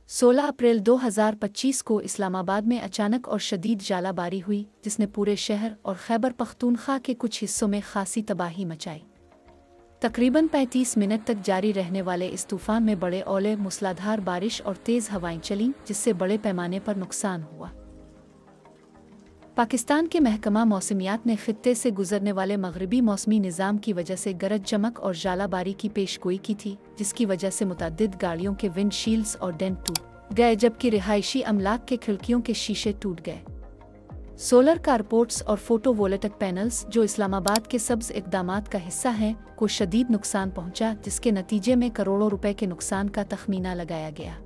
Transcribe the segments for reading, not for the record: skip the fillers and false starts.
16 अप्रैल 2025 को इस्लामाबाद में अचानक और शदीद जालाबारी हुई जिसने पूरे शहर और खैबर पख्तूनख्वा के कुछ हिस्सों में खासी तबाही मचाई। तकरीबन 35 मिनट तक जारी रहने वाले इस तूफान में बड़े ओले, मूसलाधार बारिश और तेज़ हवाएं चलीं जिससे बड़े पैमाने पर नुकसान हुआ। पाकिस्तान के महकमा मौसमियात ने खित्ते से गुजरने वाले मगरबी मौसमी निज़ाम की वजह से गरज चमक और जालाबारी की पेशगोई की थी, जिसकी वजह से मुतअद्दिद गाड़ियों के विंडशील्ड्स और डेंट टूट गए जबकि रिहायशी अमलाक के खिड़कियों के शीशे टूट गए। सोलर कारपोर्ट्स और फोटोवोल्टिक पैनल्स, जो इस्लामाबाद के सब्ज़ इक़दामात का हिस्सा हैं, को शदीद नुकसान पहुंचा, जिसके नतीजे में करोड़ों रुपए के नुकसान का तखमीना लगाया गया।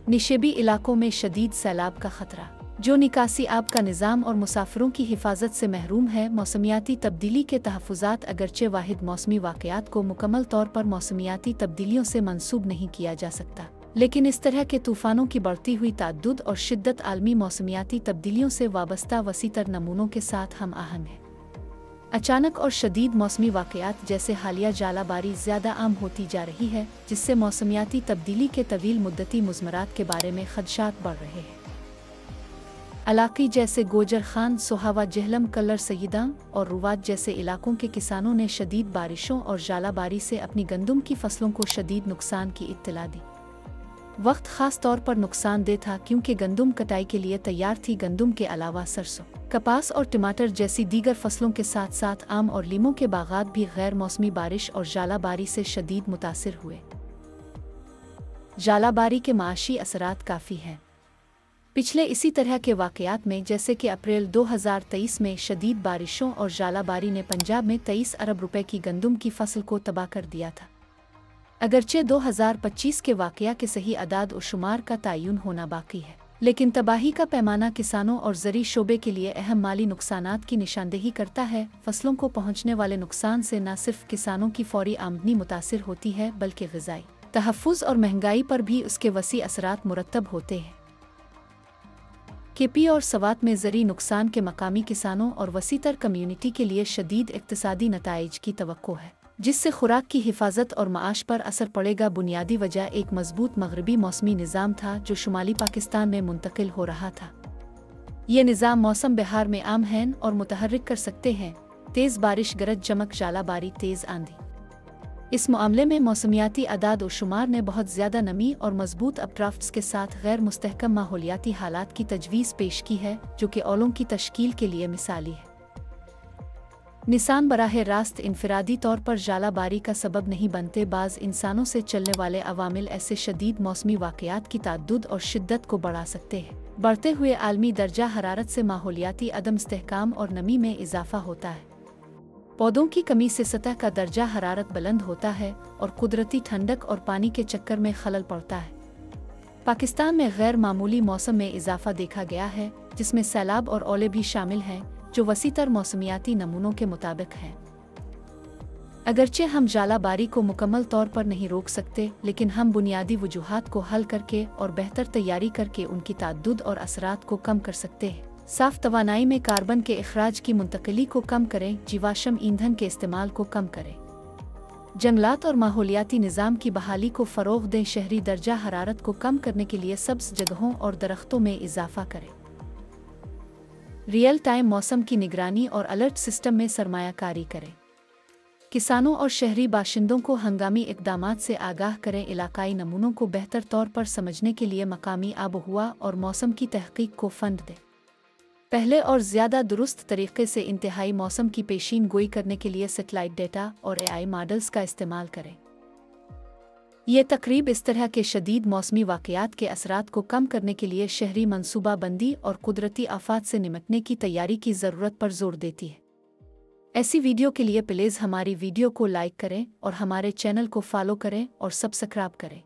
निशेबी इलाकों में शदीद सैलाब का खतरा, जो निकासी आब का निज़ाम और मुसाफिरों की हिफाजत से महरूम है। मौसमियाती तब्दीली के तहफ़्फ़ुज़ात अगरचे वाहिद मौसमी वाक़यात को मुकम्मल तौर पर मौसमियाती तब्दीलियों से मंसूब नहीं किया जा सकता, लेकिन इस तरह के तूफ़ानों की बढ़ती हुई ताद्दुद और शिद्दत आलमी मौसमियाती तब्दीलियों से वाबस्ता वसीतर नमूनों के साथ हम आहंग है। अचानक और शदीद मौसमी वाक़यात जैसे हालिया जालाबारी ज़्यादा आम होती जा रही है, जिससे मौसमियाती तब्दीली के तवील मुद्दती मुज़मरात के बारे में ख़दशात बढ़ रहे हैं। इलाक़ी जैसे गोजर खान, सोहावा, जहलम, कल्लर सईदा और रुवात जैसे इलाकों के किसानों ने शदीद बारिशों और जालाबारी से अपनी गंदम की फसलों को शदीद नुकसान की इत्तला दी। वक्त ख़ास तौर पर नुकसानदेह था क्योंकि गंदम कटाई के लिए तैयार थी। गंदम के अलावा सरसों, कपास और टमाटर जैसी दीगर फसलों के साथ साथ आम और लीमों के बागात भी गैर मौसमी बारिश और जालाबारी से शदीद मुतासिर हुए। जालाबारी के माशी असरात काफ़ी हैं। पिछले इसी तरह के वाक़यात में, जैसे कि अप्रैल 2023 में शदीद बारिशों और जालाबारी ने पंजाब में 23 अरब रुपए की गंदम की फसल को तबाह कर दिया था। अगरचे 2025 के वाक़या के सही अदाद और शुमार का तयन होना बाकी है, लेकिन तबाही का पैमाना किसानों और ज़री शोबे के लिए अहम माली नुकसानात की निशानदेही करता है। फसलों को पहुँचने वाले नुकसान से न सिर्फ किसानों की फौरी आमदनी मुतासिर होती है, बल्कि ग़िज़ाई तहफ़्फ़ुज़ और महंगाई पर भी उसके वसी असरात मुरतब होते हैं। केपी और सवात में ज़री नुकसान के मकामी किसानों और वसीतर कम्युनिटी के लिए शदीद इक़्तिसादी नताइज की तवक्को है, जिससे खुराक की हिफाजत और माश पर असर पड़ेगा। बुनियादी वजह एक मजबूत मगरबी मौसमी निज़ाम था जो शुमाली पाकिस्तान में मुंतकिल हो रहा था। ये निज़ाम मौसम बिहार में आम हैन और मुतहर्रिक कर सकते हैं तेज़ बारिश, गरज चमक, जालाबारी, तेज़ आंधी। इस मामले में मौसमियाती अदाद और शुमार ने बहुत ज़्यादा नमी और मजबूत अपड्राफ्ट्स के साथ गैर मुस्तहकम माहौलियाती हालात की तजवीज़ पेश की है, जो कि ओलों की तश्कील के लिए मिसाली है। निसान बराह रास्त इनफरादी तौर पर जालाबारी का सबब नहीं बनते। बाज़ इंसानों से चलने वाले अवामिल ऐसे शदीद मौसमी वाक़यात की ताद्दुद और शिद्दत को बढ़ा सकते हैं। बढ़ते हुए आलमी दर्जा हरारत से माहौलियाती अदम इस्तेहकाम और नमी में इजाफा होता है। पौधों की कमी से सतह का दर्जा हरारत बुलंद होता है और कुदरती ठंडक और पानी के चक्कर में खलल पड़ता है। पाकिस्तान में गैर मामूली मौसम में इजाफा देखा गया है, जिसमें सैलाब और ओले भी शामिल हैं, जो वसीतर मौसमियाती नमूनों के मुताबिक हैं। अगरचे हम जालाबारी को मुकम्मल तौर पर नहीं रोक सकते, लेकिन हम बुनियादी वजूहात को हल करके और बेहतर तैयारी करके उनकी ताद्दुद और असरात को कम कर सकते हैं। साफ तवानाई में कार्बन के इखराज की मुंतकिली को कम करें, जीवाश्म ईंधन के इस्तेमाल को कम करें, जंगलात और माहौलियाती निज़ाम की बहाली को फ़रोग़ दें, शहरी दर्जा हरारत को कम करने के लिए सब्ज़ जगहों और दरख्तों में इजाफ़ा करें, रियल टाइम मौसम की निगरानी और अलर्ट सिस्टम में सरमायाकारी करें, किसानों और शहरी बाशिंदों को हंगामी इक़दामात से आगाह करें, इलाकाई नमूनों को बेहतर तौर पर समझने के लिए मकामी आबोहवा और मौसम की तहक़ीक़ को फ़ंड दें। पहले और ज़्यादा दुरुस्त तरीक़े से इंतहाई मौसम की पेशीन गोई करने के लिए सेटेलाइट डेटा और AI मॉडल्स का इस्तेमाल करें। ये तकरीब इस तरह के शदीद मौसमी वाक़यात के असरात को कम करने के लिए शहरी मनसूबा बंदी और कुदरती आफ़ात से निमटने की तैयारी की ज़रूरत पर जोर देती है। ऐसी वीडियो के लिए प्लीज़ हमारी वीडियो को लाइक करें और हमारे चैनल को फॉलो करें और सब्सक्राइब करें।